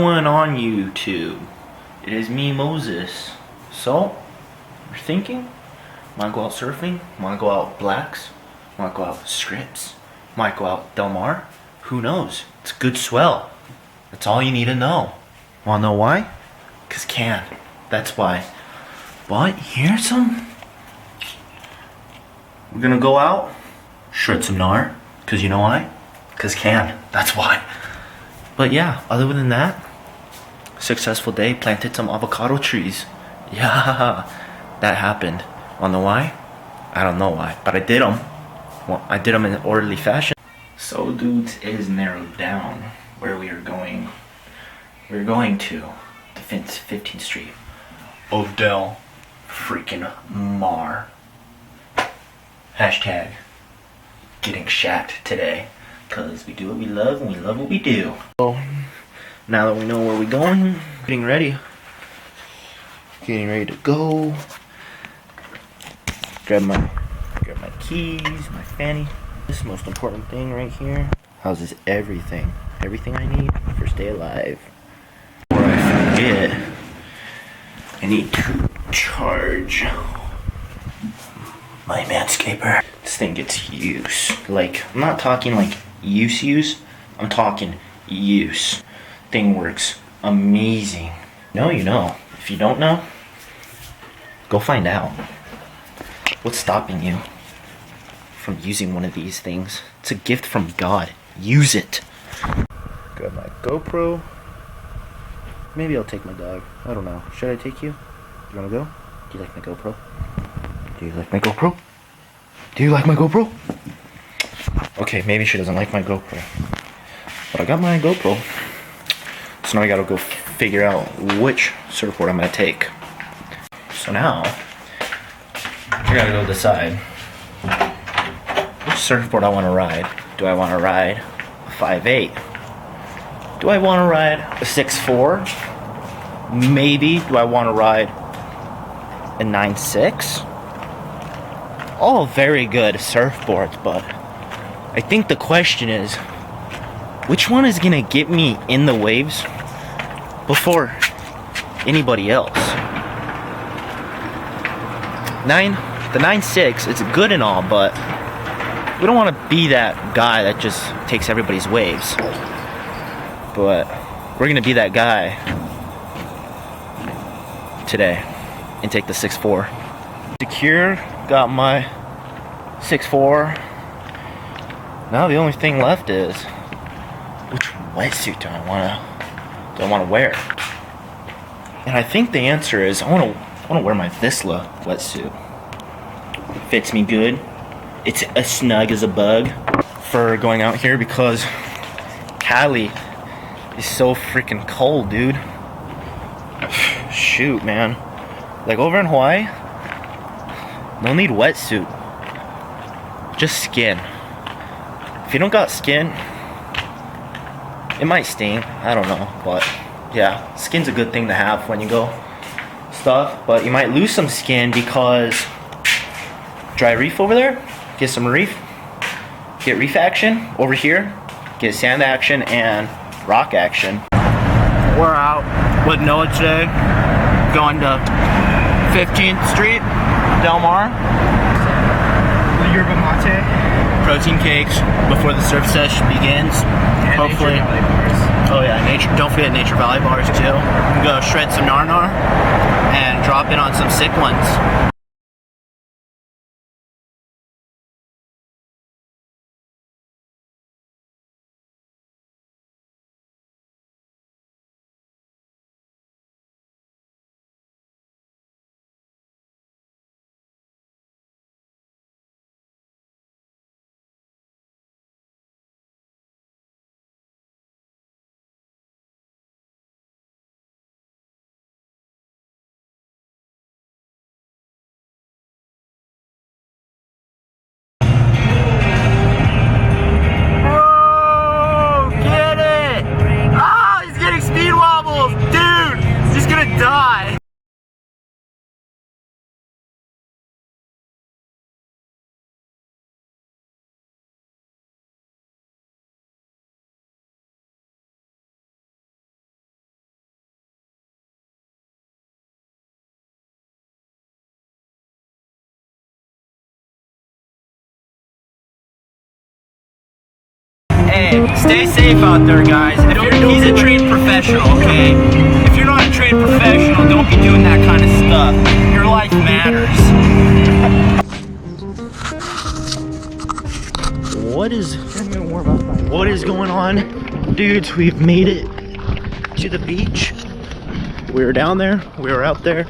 Going on YouTube? It is me, Moses. So, you're thinking? Wanna go out surfing? Wanna go out blacks? Wanna go out strips? Might go out Del Mar? Who knows? It's good swell. That's all you need to know. Wanna know why? Cause can. That's why. But here's some. We're gonna go out. Shred some gnar. Cause you know why? Cause can. That's why. But yeah, other than that, successful day, planted some avocado trees. Yeah, that happened. Wanna know why? I don't know why, but I did them. Well, I did them in an orderly fashion. So dudes, it is narrowed down where we are going. We're going to the 15th Street of Del freaking Mar. Hashtag getting shacked today. Cause we do what we love and we love what we do. So now that we know where we're going, getting ready to go. Grab my keys, my fanny. This is the most important thing right here. Houses everything I need for stay alive. Before I forget, I need to charge my manscaper. This thing gets use. Like, I'm not talking like use. I'm talking use. Thing works amazing. No, you know. If you don't know, go find out. What's stopping you from using one of these things? It's a gift from God. Use it. Grab my GoPro. Maybe I'll take my dog. I don't know. Should I take you? You wanna go? Do you like my GoPro? Do you like my GoPro? Do you like my GoPro? Okay, maybe she doesn't like my GoPro. But I got my GoPro. So now I gotta go figure out which surfboard I'm gonna take. So now, I gotta go decide which surfboard I wanna ride. Do I wanna ride a 5'8"? Do I wanna ride a 6'4"? Maybe, do I wanna ride a 9'6"? All very good surfboards, but I think the question is, which one is gonna get me in the waves before anybody else? The 9'6", it's good and all, but we don't want to be that guy that just takes everybody's waves. But we're gonna be that guy today and take the 6'4". Secure, got my 6'4". Now the only thing left is, which wetsuit do I wanna wear? And I think the answer is I wanna wear my Vissla wetsuit. It fits me good. It's as snug as a bug for going out here because Cali is so freaking cold, dude. Shoot, man. Like over in Hawaii, no need wetsuit. Just skin. If you don't got skin, it might sting. I don't know, but yeah, skin's a good thing to have when you go stuff. But you might lose some skin because dry reef over there. Get some reef. Get reef action over here. Get sand action and rock action. We're out with Noah today, going to 15th Street, Del Mar. Yerba mate. Protein cakes before the surf session begins. And hopefully. Nature Valley bars. Oh yeah, nature. Don't forget Nature Valley bars too. I'm gonna go shred some gnar and drop in on some sick ones. Stay safe out there, guys. He's a trained professional, okay? If you're not a trained professional, don't be doing that kind of stuff. Your life matters. What is going on? Dudes, we've made it to the beach. We were down there, we were out there.